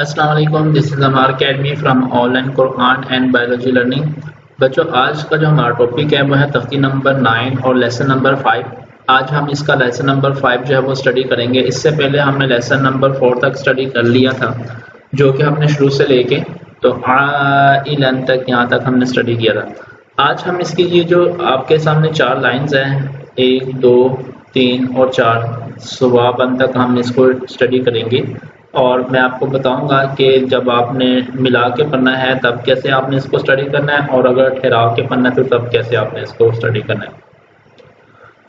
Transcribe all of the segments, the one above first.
السلام علیکم، دس از ہمار academy from on line Quran and biology learning. بچوں، آج کا جو ہمارا ٹاپک ہے وہ ہے تختی نمبر 9 اور لیسن نمبر 5۔ آج ہم اس کا لیسن نمبر 5 جو ہے وہ اسٹڈی کریں گے۔ اس سے پہلے ہم نے لیسن نمبر 4 تک اسٹڈی کر لیا تھا، جو کہ ہم نے شروع سے لے کے تو عائلن تک یہاں تک ہم نے اسٹڈی کیا تھا۔ آج ہم اس کی یہ جو آپ کے سامنے 4 لائنز ہیں، 1 2 3 اور 4 صوابن تک ہم اس کو اسٹڈی کریں گے، اور میں آپ کو بتاؤں گا کہ جب آپ نے ملا کے پڑھنا ہے تب کیسے آپ نے اس کو اسٹڈی کرنا ہے، اور اگر ٹھہراؤ کے پڑھنا ہے تو تب کیسے آپ نے اس کو اسٹڈی کرنا ہے۔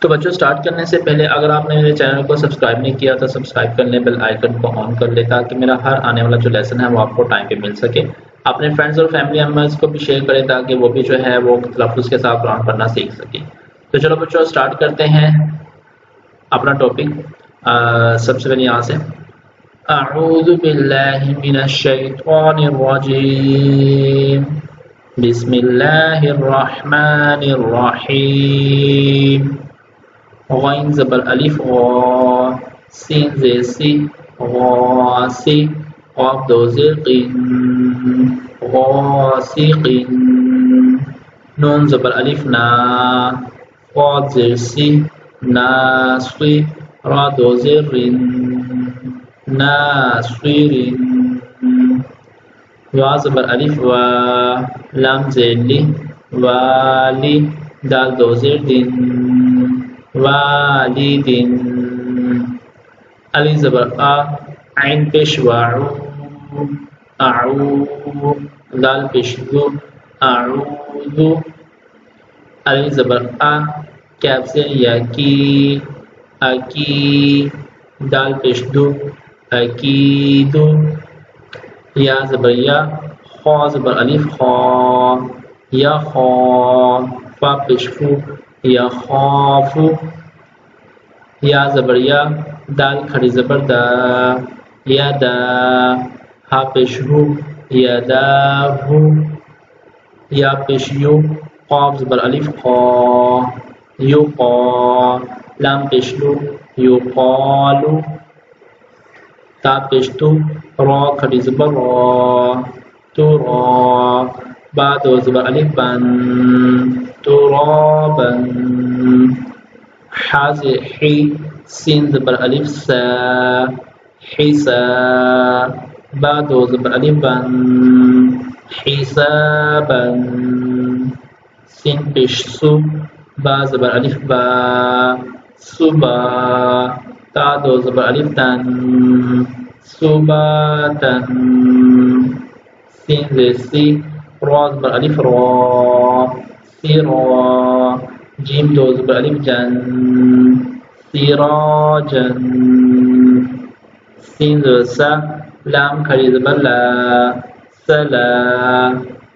تو بچوں، سٹارٹ کرنے سے پہلے اگر آپ نے میرے چینل کو سبسکرائب نہیں کیا تو سبسکرائب کر لیں، بیل آئیکن کو آن کر لیں تاکہ میرا ہر آنے والا جو لیسن ہے وہ آپ کو ٹائم پہ مل سکے۔ اپنے فرینڈز اور فیملی ممبرس کو بھی شیئر کریں تاکہ وہ بھی جو ہے وہ تلفظ کے ساتھ قرآن پڑھنا سیکھ سکیں۔ تو چلو بچوں، سٹارٹ کرتے ہیں اپنا ٹاپک۔ سب سے پہلے یہاں سے اعوذ باللہ من الشیطان الرجیم، بسم اللہ الرحمن الرحیم۔ غین زبر الف غا، سین زیر سی، غاسی، قاف دو زیر قین، غاسقین، نون زبر الف نا، قاد زیر سی، ناصی، را دو زیر رن، ناصرین، وا زبر الف وا، لام زیر لی، والی، دال دو زیر دن، والدین، علی زبر آ، عین پیش واعو، اعو، دال پیش دو، اعوذ، علی زبر آ، کیف سے یا کی، اکی، دال پیش دو، اکیدو، یا زبر یا، خا زبر الف خا، یا خا، فا پیش فو، یا خافو، یا زبر یا، دال کھڑی زبر دا، یا دا، ہا پیش ہو، یا دا ہو، یا پیش یو، قاف زبر الف قا، یو قا، لام پیش لو، یو قالو، تا پیش تو، را کھڑی زبر را، تو را، با دو زبر الف بن، تو را بن، حا سے حی، سین زبر الف سا، حسا، با دو زبر الف بن، حسابا، سین پیش سو، با زبر الف با، صبا، تا دو زبر الف تن، صباتن، سین زیر سی، را زبر الف را، سرا، جیم دو زبر الف جن، سراجن، سین زیر سا، لام کھڑی زبر لا، سلا،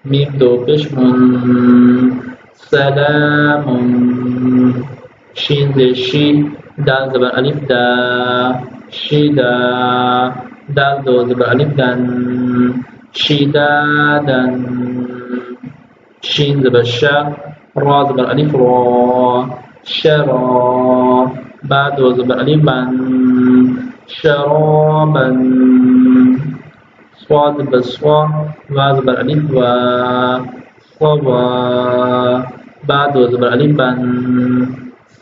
میم دو پیش من، سلام، شین زیر شی، دال زبر الف دا، شدا، دال دو زبر الف دن، شدادن، شین زبر شا، را زبر الف را، شرا، با دو زبر الف بن، شرابن، صاد زبر صا، وا زبر الف وا، صوا، با دو زبر الف بن،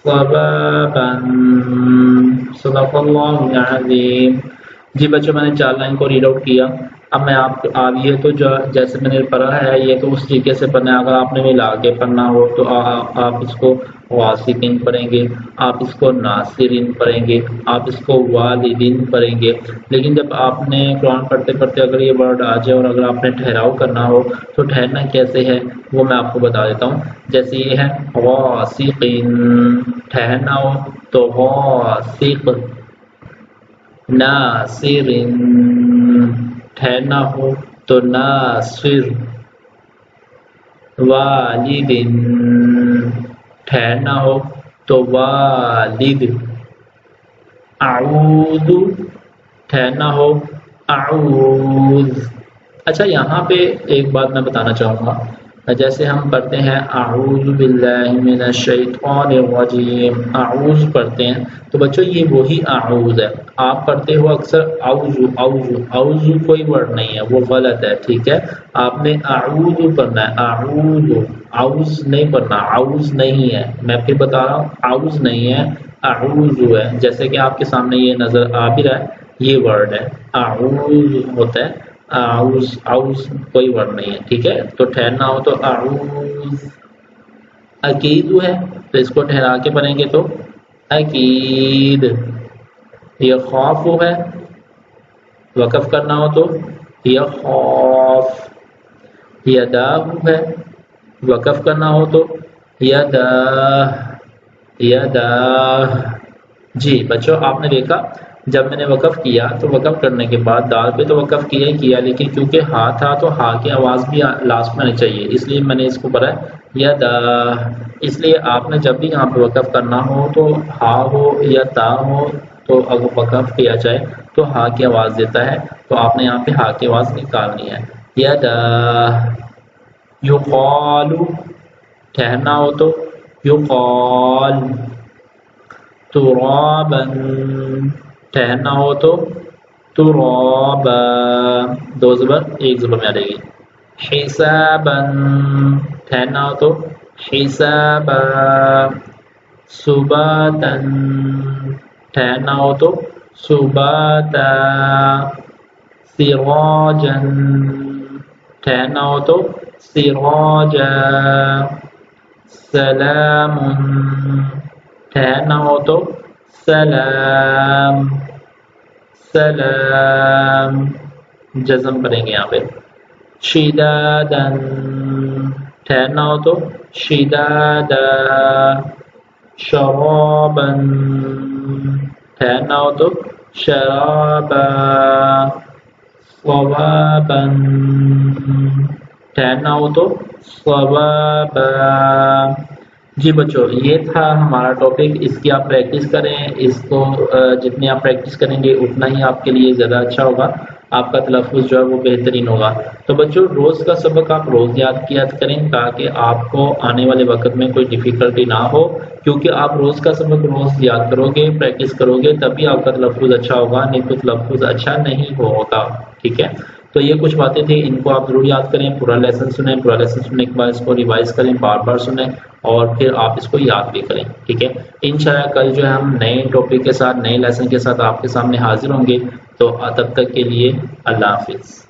صبابا، صدق اللہ العظیم۔ جی بچوں، میں نے 4 لائن کو ریڈ آؤٹ کیا۔ اب میں آپ یہ تو جیسے میں نے پڑھا ہے یہ تو اس طریقے سے پڑھنا ہے۔ اگر آپ نے ملا کے پڑھنا ہو تو آپ اس کو غاسقین پڑھیں گے، آپ اس کو ناصرین پڑھیں گے، آپ اس کو والدین پڑھیں گے۔ لیکن جب آپ نے قرآن پڑھتے پڑھتے اگر یہ ورڈ آ جائے اور اگر آپ نے ٹھہراؤ کرنا ہو تو ٹھہرنا کیسے ہے وہ میں آپ کو بتا دیتا ہوں۔ جیسے یہ ہے غاسقین، ٹھہرنا ہو تو غاسق، ناصرین، ٹھہرنا ہو تو ناصر، والدین، ٹھہرنا ہو تو والد، اعوذ، ٹھہرنا ہو اعوذ۔ اچھا، یہاں پہ ایک بات میں بتانا چاہوں گا جیسے ہم پڑھتے ہیں اعوذ باللہ من الشیطان الرجیم، اعوذ پڑھتے ہیں تو بچوں یہ وہی اعوذ ہے. آپ پڑھتے ہو اکثر اعوذ اعوذ اعوذ، کوئی ورڈ نہیں ہے، وہ غلط ہے. ٹھیک ہے، آپ نے اعوذ پڑھنا ہے، اعوذ، اعوذ نہیں پڑھنا، اعوذ نہیں ہے. میں پھر بتا رہا ہوں اعوذ نہیں ہے، اعوذ ہے. جیسے کہ آپ کے سامنے یہ نظر آ بھی رہا ہے، یہ ورڈ ہے، اعوذ ہوتا ہے، اعوذ اعوذ کوئی ورڈ نہیں ہے. ٹھیک ہے، تو ٹھہرنا ہو تو اعوذ. اکید ہے تو اس کو ٹھہرا کے پڑھیں گے تو اکید. یہ خوف ہے، وقف کرنا ہو تو یہ خوف. یدا ہے، وقف کرنا ہو تو یدا یدا. جی بچوں آپ نے دیکھا جب میں نے وقف کیا تو وقف کرنے کے بعد دال پہ تو وقف کیا ہی کیا، لیکن کیونکہ ہا تھا تو ہا کی آواز بھی لاسٹ میں آنی چاہیے، اس لیے میں نے اس کو پڑھا یدا. اس لیے آپ نے جب بھی یہاں پہ وقف کرنا ہو تو ہا ہو یا تا ہو تو اگر وقف کیا جائے تو ہا کی آواز دیتا ہے، تو آپ نے یہاں پہ ہا کی آواز نکالنی ہے. یدا. یقال، ٹھہرنا ہو تو یقال. ترابا، ٹھہرنا ہو تو ترابا، دو زبر ایک زبر میں آ رہے گی. حسابا، ٹھہرنا ہو تو حسابا. سباتا، ٹھہرنا ہو تو سباتا. سراجا، ٹھہرنا ہو تو سراجا. سلام، ٹھہرنا ہو تو سلام سلام. جزم کریں گے یہاں پہ. شدادن، ٹھہرنا ہو تو شدادا. شرابن، ٹھہرنا ہو تو شرابا. صوابن، ٹھہرنا ہو تو صوابا. جی بچوں یہ تھا ہمارا ٹاپک. اس کی آپ پریکٹس کریں، اس کو جتنی آپ پریکٹس کریں گے اتنا ہی آپ کے لیے زیادہ اچھا ہوگا، آپ کا تلفظ جو ہے وہ بہترین ہوگا. تو بچوں روز کا سبق آپ روز یاد کیا کریں تاکہ آپ کو آنے والے وقت میں کوئی ڈیفیکلٹی نہ ہو، کیونکہ آپ روز کا سبق روز یاد کرو گے، پریکٹس کرو گے تبھی آپ کا تلفظ اچھا ہوگا، نہیں تو تلفظ اچھا نہیں ہوگا. ٹھیک ہے، تو یہ کچھ باتیں تھیں، ان کو آپ ضرور یاد کریں. پورا لیسن سنیں، پورا لیسن سننے کے بعد اس کو ریوائز کریں، بار بار سنیں اور پھر آپ اس کو یاد بھی کریں. ٹھیک ہے، انشاءاللہ کل جو ہے ہم نئے ٹاپک کے ساتھ، نئے لیسن کے ساتھ آپ کے سامنے حاضر ہوں گے. تو تب تک کے لیے اللہ حافظ.